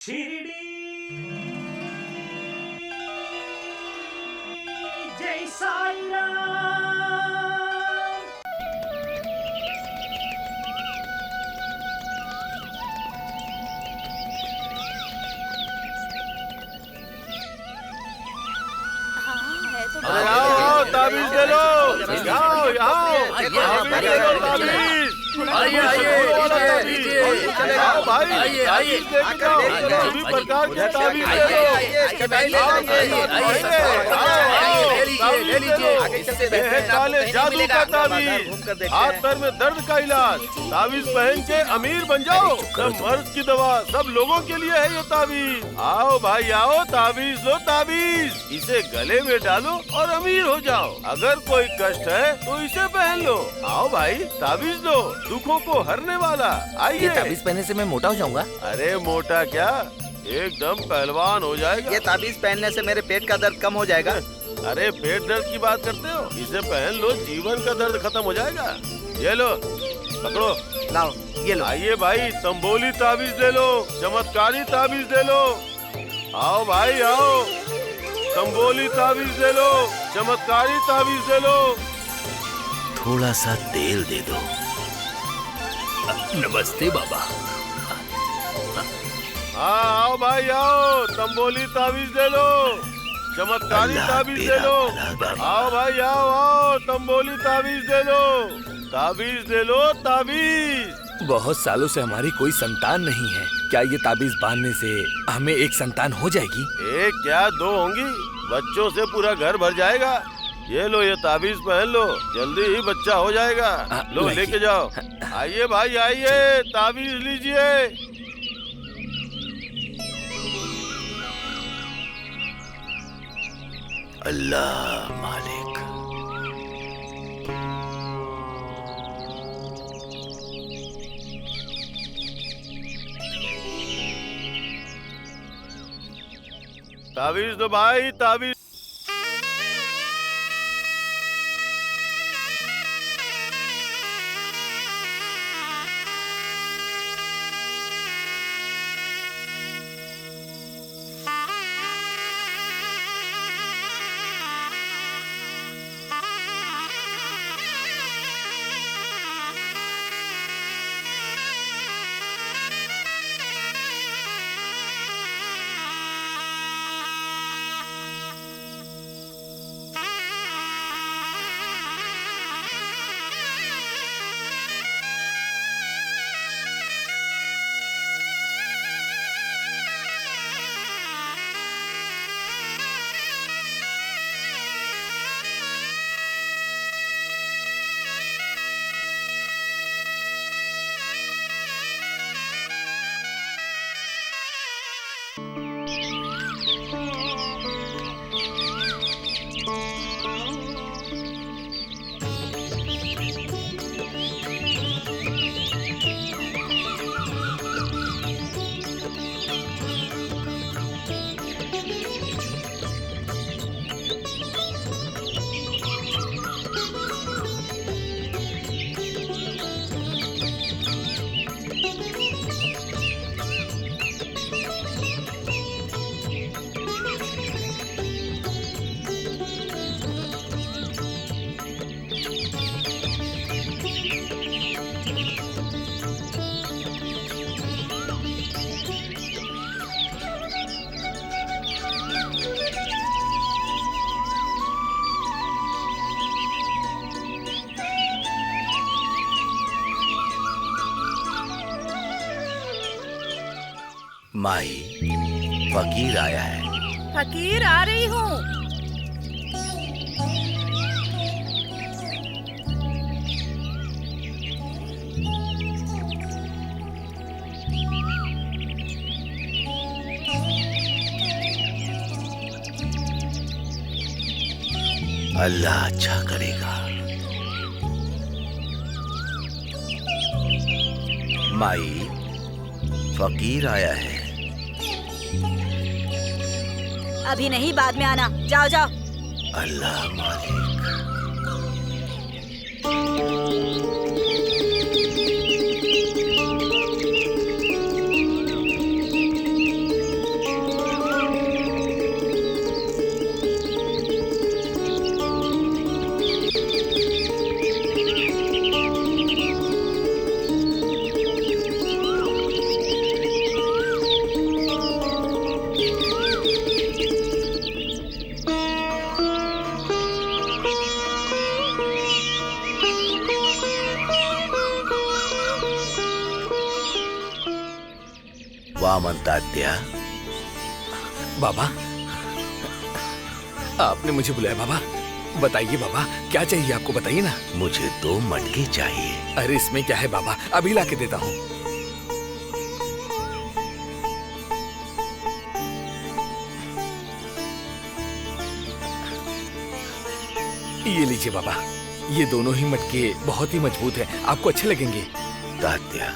शिरडी जय साई राम। अरे आओ ताबीज दे लो, आओ ताबीज दे लो, ताबीज आइए आओ भाई, ताबीज दे के जाओ, सभी प्रकार के ताबीज दे लो, ले लीजिए, ये है काले जादू का ताबीज, हाथ पैर में दर्द का इलाज, ताबीज पहन के अमीर बन जाओ, सब मर्ज की दवा, सब लोगों के लिए है ये ताबीज। आओ भाई आओ, ताबीज लो ताबीज, इसे गले में डालो और अमीर हो जाओ। अगर कोई कष्ट है तो इसे पहन लो। आओ भाई ताबीज लो, दुखों को हरने वाला। आइए। ये ताबीज पहनने से मैं मोटा हो जाऊंगा? अरे मोटा क्या, एकदम पहलवान हो जाएगा। ये ताबीज पहनने से मेरे पेट का दर्द कम हो जाएगा। अरे पेट दर्द की बात करते हो, इसे पहन लो, जीवन का दर्द खत्म हो जाएगा। ये लो, पकड़ो, लाओ ये लो। आइए भाई, तंबोली ताबीज ले लो, चमत्कारी ताबीज ले लो। आओ भाई आओ, तंबोली ताबीज ले लो, चमत्कारी ताबीज ले लो। थोड़ा सा तेल दे दो। नमस्ते बाबा। हाँ आओ भाई आओ, तंबोली ताबीज ले लो, चमत्कारी ताबीज ले लो। आओ भाई आओ आओ, तंबोली ताबीज ले लो, ताबीज ले लो, ताबीज। बहुत सालों से हमारी कोई संतान नहीं है, क्या ये ताबीज बांधने से हमें एक संतान हो जाएगी? एक क्या दो होंगी, बच्चों से पूरा घर भर जाएगा। ये लो, ये ताबीज पहन लो, जल्दी ही बच्चा हो जाएगा। लो लेके जाओ। आइए भाई आइए, ताबीज लीजिए। अल्लाह मालिक। ताबीज दो भाई, ताबीज। माई, फकीर आया है। फकीर आ रही हूँ। अल्लाह अच्छा करेगा। माई, फकीर आया है। अभी नहीं, बाद में आना। जाओ जाओ। अल्लाह मालिक। वामन तात्या। बाबा, आपने मुझे बुलाया बाबा। बताइए बाबा, क्या चाहिए आपको, बताइए ना। मुझे 2 मटके चाहिए। अरे इसमें क्या है बाबा, अभी ला के देता हूँ। ये लीजिए बाबा, ये दोनों ही मटके बहुत ही मजबूत हैं, आपको अच्छे लगेंगे। तात्या,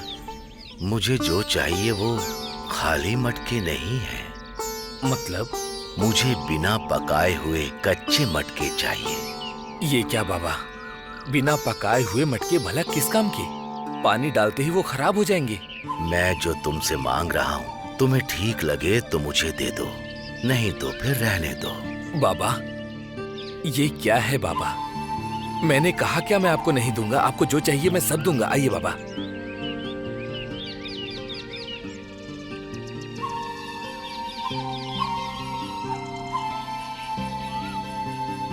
मुझे जो चाहिए वो खाली मटके नहीं है। मतलब? मुझे बिना पकाए हुए कच्चे मटके चाहिए। ये क्या बाबा, बिना पकाए हुए मटके भला किस काम के? पानी डालते ही वो खराब हो जाएंगे। मैं जो तुमसे मांग रहा हूँ, तुम्हें ठीक लगे तो मुझे दे दो, नहीं तो फिर रहने दो। बाबा, ये क्या है बाबा? मैंने कहा क्या मैं आपको नहीं दूंगा, आपको जो चाहिए मैं सब दूंगा। आइए बाबा।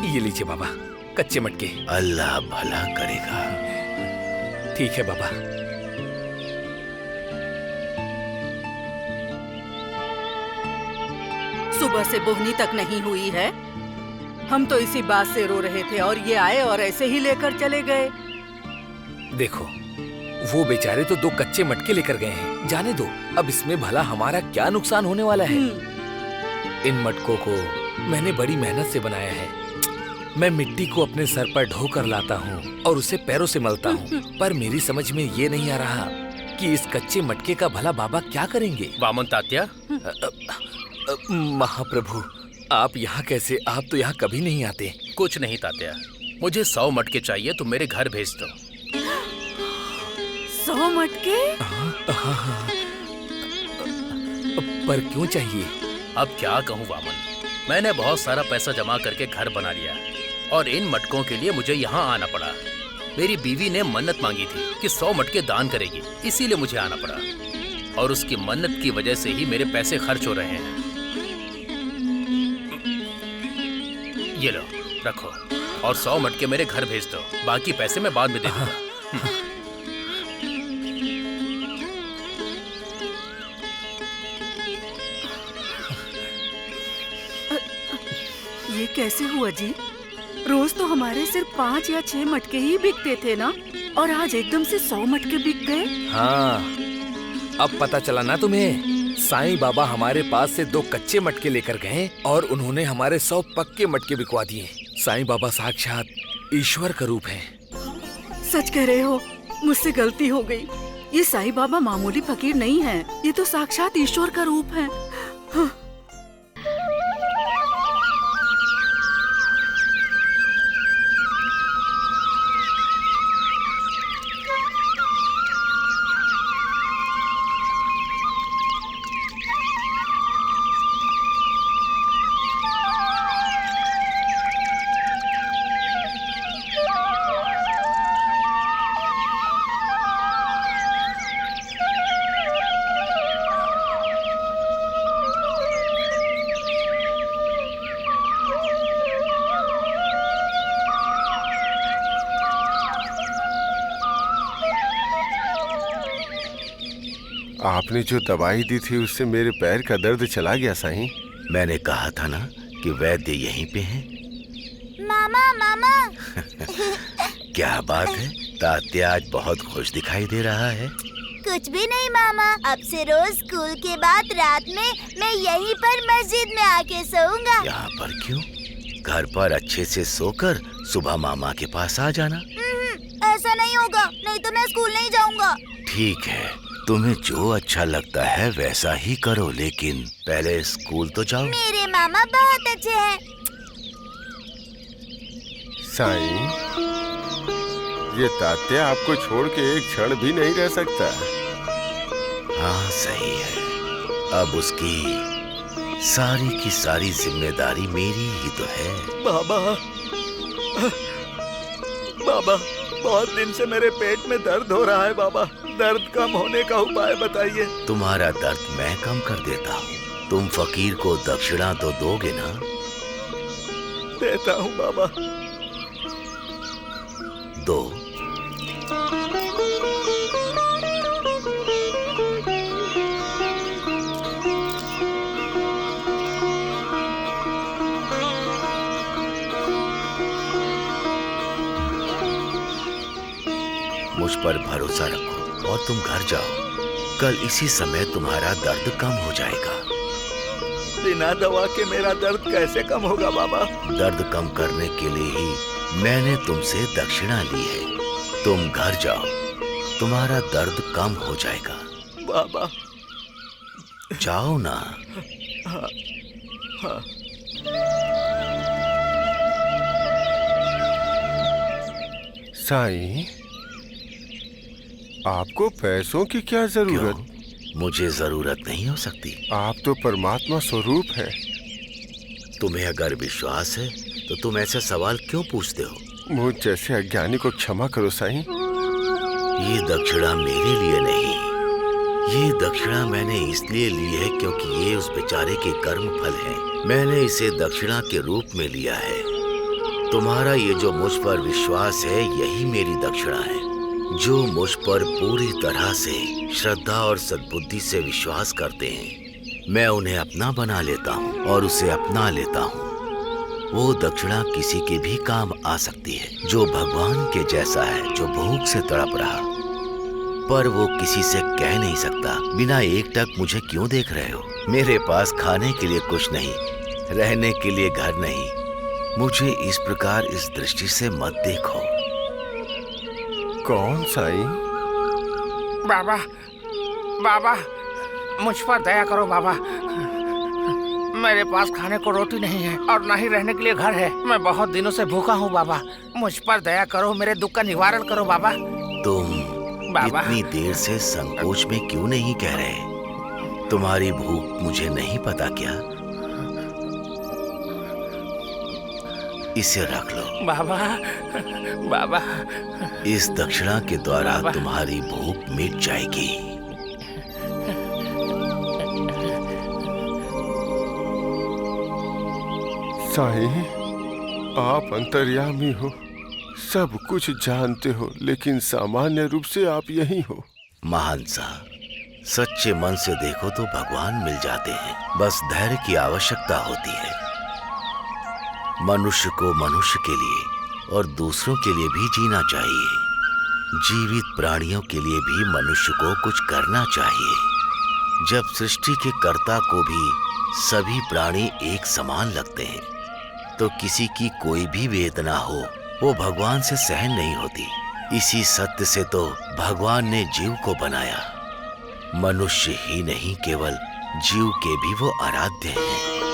ये लीजिए बाबा, कच्चे मटके। अल्लाह भला करेगा। ठीक है बाबा। सुबह से बोहनी तक नहीं हुई है। हम तो इसी बात से रो रहे थे और ये आए और ऐसे ही लेकर चले गए। देखो, वो बेचारे तो 2 कच्चे मटके लेकर गए हैं, जाने दो। अब इसमें भला हमारा क्या नुकसान होने वाला है? इन मटकों को मैंने बड़ी मेहनत से बनाया है। मैं मिट्टी को अपने सर पर ढोकर लाता हूँ और उसे पैरों से मलता हूँ, पर मेरी समझ में ये नहीं आ रहा कि इस कच्चे मटके का भला बाबा क्या करेंगे। वामन तात्या। महाप्रभु, आप यहाँ कैसे? आप तो यहाँ कभी नहीं आते। कुछ नहीं तात्या, मुझे 100 मटके चाहिए, तुम मेरे घर भेज दो। 100 मटके? पर क्यों चाहिए? अब क्या कहूँ वामन, मैंने बहुत सारा पैसा जमा करके घर बना लिया और इन मटकों के लिए मुझे यहाँ आना पड़ा। मेरी बीवी ने मन्नत मांगी थी कि 100 मटके दान करेगी, इसीलिए मुझे आना पड़ा और उसकी मन्नत की वजह से ही मेरे पैसे खर्च हो रहे हैं। ये लो, रखो और 100 मटके मेरे घर भेज दो, बाकी पैसे मैं बाद में दे दूंगा। ये कैसे हुआ जी? रोज तो हमारे सिर्फ 5 या 6 मटके ही बिकते थे ना, और आज एकदम से 100 मटके बिक गए। हाँ, अब पता चला ना तुम्हें। साईं बाबा हमारे पास से 2 कच्चे मटके लेकर गए और उन्होंने हमारे 100 पक्के मटके बिकवा दिए। साईं बाबा साक्षात ईश्वर का रूप है। सच कह रहे हो, मुझसे गलती हो गई। ये साईं बाबा मामूली फकीर नहीं है, ये तो साक्षात ईश्वर का रूप है। हाँ। आपने जो दवाई दी थी उससे मेरे पैर का दर्द चला गया साईं। मैंने कहा था ना कि वैद्य यहीं पे हैं। मामा मामा। क्या बात है, तात्या आज बहुत खुश दिखाई दे रहा है। कुछ भी नहीं मामा, अब से रोज स्कूल के बाद रात में मैं यहीं पर मस्जिद में आके सोऊंगा। यहाँ पर क्यों? घर पर अच्छे से सोकर सुबह मामा के पास आ जाना। ऐसा नहीं होगा, नहीं तो मैं स्कूल नहीं जाऊंगा। ठीक है, तुम्हें जो अच्छा लगता है वैसा ही करो, लेकिन पहले स्कूल तो जाओ। मेरे मामा बहुत अच्छे हैं। साईं, ये तात्या आपको छोड़ के एक क्षण भी नहीं रह सकता। हाँ सही है, अब उसकी सारी की सारी जिम्मेदारी मेरी ही तो है। बाबा, बाबा, बहुत दिन से मेरे पेट में दर्द हो रहा है बाबा, दर्द कम होने का उपाय बताइए। तुम्हारा दर्द मैं कम कर देता हूँ। तुम फकीर को दक्षिणा तो दोगे ना? देता हूँ बाबा। दो। मुझ पर भरोसा रखो और तुम घर जाओ। कल इसी समय तुम्हारा दर्द कम हो जाएगा। बिना दवा के मेरा दर्द कैसे कम होगा बाबा? दर्द कम करने के लिए ही मैंने तुमसे दक्षिणा ली है। तुम घर जाओ, तुम्हारा दर्द कम हो जाएगा। बाबा जाओ ना। हाँ, हाँ। साईं, आपको पैसों की क्या जरूरत? क्यों? मुझे जरूरत नहीं हो सकती। आप तो परमात्मा स्वरूप है। तुम्हें अगर विश्वास है तो तुम ऐसे सवाल क्यों पूछते हो? मुझ जैसे अज्ञानी को क्षमा करो साईं। ये दक्षिणा मेरे लिए नहीं, ये दक्षिणा मैंने इसलिए ली है क्योंकि ये उस बेचारे के कर्म फल है। मैंने इसे दक्षिणा के रूप में लिया है। तुम्हारा ये जो मुझ पर विश्वास है, यही मेरी दक्षिणा है। जो मुझ पर पूरी तरह से श्रद्धा और सद्बुद्धि से विश्वास करते हैं, मैं उन्हें अपना बना लेता हूँ और उसे अपना लेता हूँ। वो दक्षिणा किसी के भी काम आ सकती है, जो भगवान के जैसा है, जो भूख से तड़प रहा, पर वो किसी से कह नहीं सकता, बिना एक टक मुझे क्यों देख रहे हो? मेरे पास खाने के लिए कुछ नहीं, रहने के लिए घर नहीं। मुझे इस प्रकार इस दृष्टि से मत देखो। कौन साईं? बाबा, बाबा, मुझ पर दया करो बाबा। मेरे पास खाने को रोटी नहीं है और ना ही रहने के लिए घर है। मैं बहुत दिनों से भूखा हूँ बाबा। मुझ पर दया करो, मेरे दुख का निवारण करो बाबा। तुम बाबा, इतनी देर से संकोच में क्यों नहीं कह रहे? तुम्हारी भूख मुझे नहीं पता क्या? इसे रख लो बाबा, बाबा। इस दक्षिणा के द्वारा तुम्हारी भूख मिट जाएगी। साईं, आप अंतर्यामी हो, सब कुछ जानते हो, लेकिन सामान्य रूप से आप यही हो। महान सा, सच्चे मन से देखो तो भगवान मिल जाते हैं। बस धैर्य की आवश्यकता होती है। मनुष्य को मनुष्य के लिए और दूसरों के लिए भी जीना चाहिए। जीवित प्राणियों के लिए भी मनुष्य को कुछ करना चाहिए। जब सृष्टि के कर्ता को भी सभी प्राणी एक समान लगते हैं, तो किसी की कोई भी वेदना हो, वो भगवान से सहन नहीं होती। इसी सत्य से तो भगवान ने जीव को बनाया। मनुष्य ही नहीं, केवल जीव के भी वो आराध्य हैं।